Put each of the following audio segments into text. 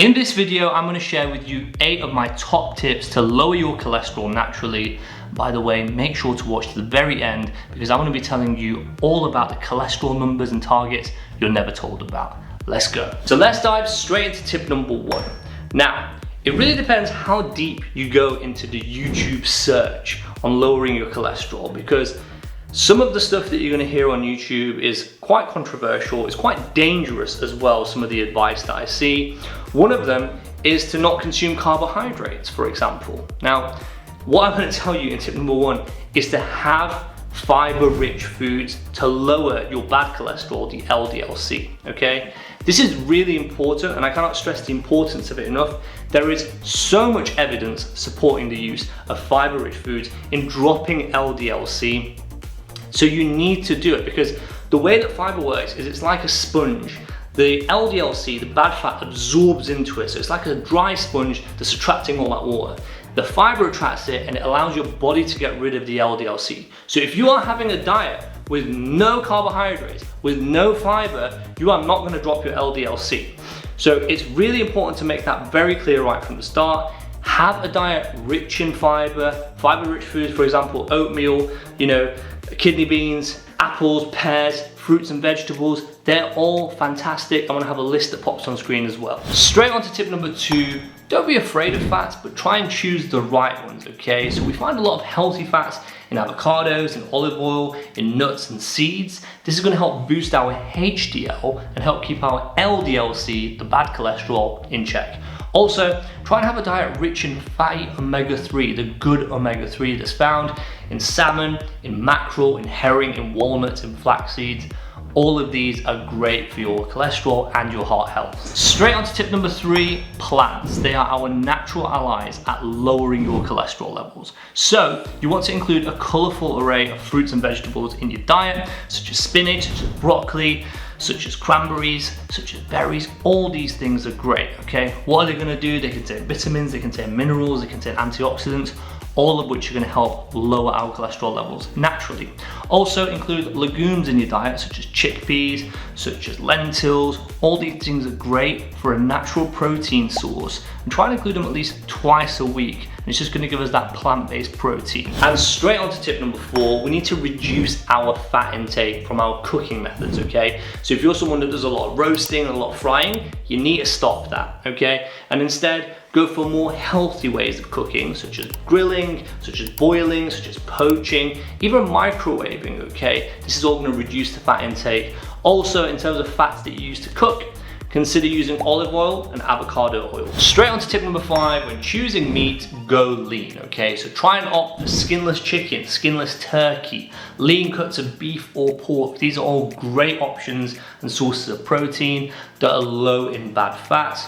In this video, I'm going to share with you 8 of my top tips to lower your cholesterol naturally. By the way, make sure to watch to the very end because I'm going to be telling you all about the cholesterol numbers and targets you're never told about. Let's go. So let's dive straight into tip number 1. Now, it really depends how deep you go into the YouTube search on lowering your cholesterol, because some of the stuff that you're going to hear on YouTube is quite controversial. It's quite dangerous as well, some of the advice that I see. One of them is to not consume carbohydrates, for example. Now, what I'm going to tell you in tip number 1 is to have fiber-rich foods to lower your bad cholesterol, the LDL-C, okay? This is really important, and I cannot stress the importance of it enough. There is so much evidence supporting the use of fiber-rich foods in dropping LDL-C. So you need to do it, because the way that fiber works is it's like a sponge. The LDL-C, the bad fat, absorbs into it. So it's like a dry sponge that's attracting all that water. The fiber attracts it and it allows your body to get rid of the LDL-C. So if you are having a diet with no carbohydrates, with no fiber, you are not going to drop your LDL-C. So it's really important to make that very clear right from the start. Have a diet rich in fiber, fiber-rich foods, for example, oatmeal, kidney beans, apples, pears, fruits and vegetables. They're all fantastic. I'm gonna have a list that pops on screen as well. Straight on to tip number 2, don't be afraid of fats, but try and choose the right ones, okay? So we find a lot of healthy fats in avocados, in olive oil, in nuts and seeds. This is gonna help boost our HDL and help keep our LDL-C, the bad cholesterol, in check. Also, try and have a diet rich in fatty omega-3, the good omega-3 that's found in salmon, in mackerel, in herring, in walnuts, in flax seeds. All of these are great for your cholesterol and your heart health. Straight on to tip number 3, plants. They are our natural allies at lowering your cholesterol levels. So you want to include a colorful array of fruits and vegetables in your diet, such as spinach, such as broccoli, such as cranberries, such as berries. All these things are great, okay? What are they gonna do? They contain vitamins, they contain minerals, they contain antioxidants, all of which are gonna help lower our cholesterol levels naturally. Also include legumes in your diet, such as chickpeas, such as lentils. All these things are great for a natural protein source, and try and include them at least twice a week. And it's just gonna give us that plant-based protein. And straight on to tip number 4, we need to reduce our fat intake from our cooking methods, okay? So if you're someone that does a lot of roasting and a lot of frying, you need to stop that, okay? And instead, go for more healthy ways of cooking, such as grilling, such as boiling, such as poaching, even microwaving, okay? This is all gonna reduce the fat intake. Also, in terms of fats that you use to cook, consider using olive oil and avocado oil. Straight on to tip number 5, when choosing meat, go lean, okay? So try and opt for skinless chicken, skinless turkey, lean cuts of beef or pork. These are all great options and sources of protein that are low in bad fats.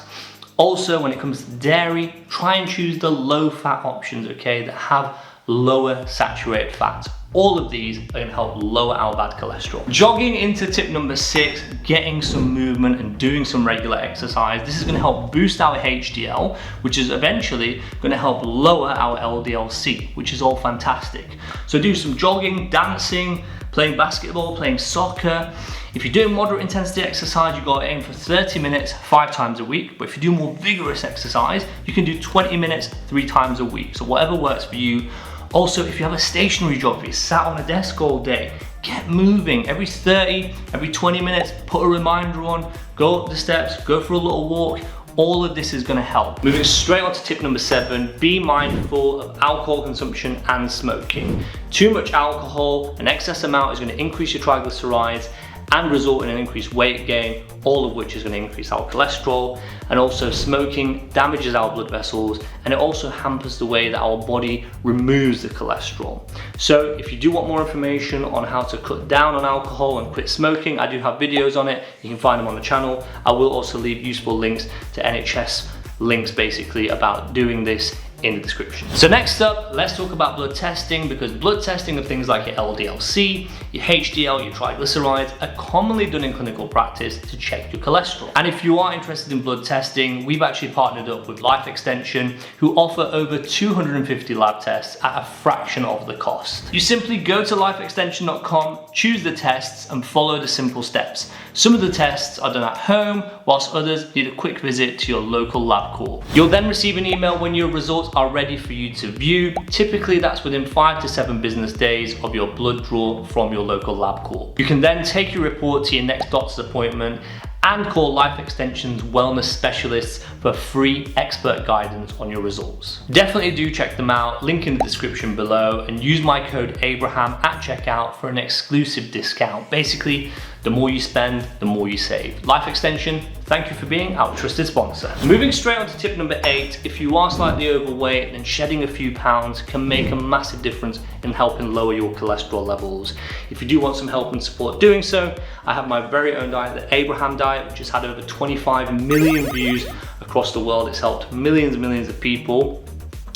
Also, when it comes to dairy, try and choose the low fat options, okay, that have lower saturated fats. All of these are going to help lower our bad cholesterol. Jogging into tip number 6, getting some movement and doing some regular exercise. This is going to help boost our HDL, which is eventually going to help lower our LDL-C, which is all fantastic. So do some jogging, dancing, playing basketball, playing soccer. If you're doing moderate intensity exercise, you've got to aim for 30 minutes 5 times a week. But if you do more vigorous exercise, you can do 20 minutes 3 times a week. So whatever works for you. Also, if you have a stationary job, if you're sat on a desk all day, get moving. Every 30, every 20 minutes, put a reminder on, go up the steps, go for a little walk. All of this is gonna help. Moving straight on to tip number 7, be mindful of alcohol consumption and smoking. Too much alcohol, an excess amount, is gonna increase your triglycerides and result in an increased weight gain, all of which is going to increase our cholesterol. And also, smoking damages our blood vessels, and it also hampers the way that our body removes the cholesterol. So if you do want more information on how to cut down on alcohol and quit smoking, I do have videos on it. You can find them on the channel. I will also leave useful links to NHS links basically about doing this in the description. So next up, let's talk about blood testing, because blood testing of things like your LDL-C, your HDL, your triglycerides are commonly done in clinical practice to check your cholesterol. And if you are interested in blood testing, we've actually partnered up with Life Extension, who offer over 250 lab tests at a fraction of the cost. You simply go to lifeextension.com, choose the tests and follow the simple steps. Some of the tests are done at home, whilst others need a quick visit to your local Labcorp. You'll then receive an email when your results are ready for you to view. Typically that's within 5 to 7 business days of your blood draw from your local Labcorp. You can then take your report to your next doctor's appointment and call Life Extension's wellness specialists for free expert guidance on your results. Definitely do check them out, link in the description below, and use my code Abraham at checkout for an exclusive discount. Basically, the more you spend, the more you save. Life Extension, thank you for being our trusted sponsor. Moving straight on to tip number 8, if you are slightly overweight, then shedding a few pounds can make a massive difference in helping lower your cholesterol levels. If you do want some help and support doing so, I have my very own diet, the Abraham diet, which has had over 25 million views across the world. It's helped millions and millions of people.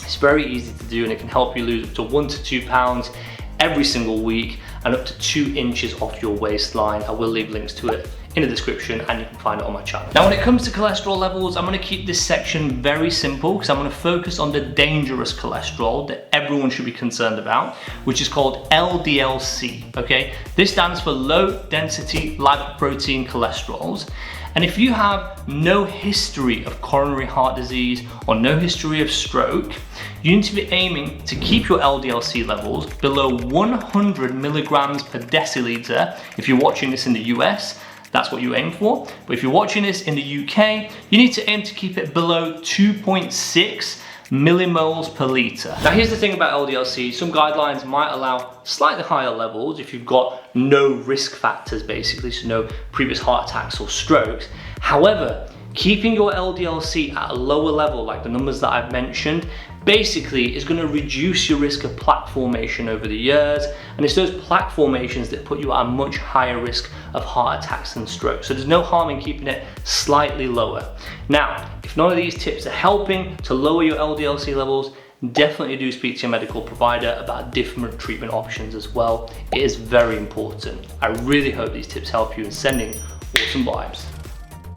It's very easy to do and it can help you lose up to 1 to 2 pounds every single week and up to 2 inches off your waistline. I will leave links to it in the description and you can find it on my channel. Now when it comes to cholesterol levels, I'm going to keep this section very simple because I'm going to focus on the dangerous cholesterol that everyone should be concerned about, which is called LDL-C, okay? This stands for low density lipoprotein cholesterols. And if you have no history of coronary heart disease or no history of stroke, you need to be aiming to keep your LDL-C levels below 100 milligrams per deciliter. If you're watching this in the US, that's what you aim for. But if you're watching this in the UK, you need to aim to keep it below 2.6 millimoles per litre. Now here's the thing about LDL-C, some guidelines might allow slightly higher levels if you've got no risk factors basically, so no previous heart attacks or strokes. However, keeping your LDL-C at a lower level, like the numbers that I've mentioned, basically is going to reduce your risk of plaque formation over the years, and it's those plaque formations that put you at a much higher risk of heart attacks and strokes. So there's no harm in keeping it slightly lower. Now, if none of these tips are helping to lower your LDL-C levels, definitely do speak to your medical provider about different treatment options as well. It is very important. I really hope these tips help you in sending awesome vibes.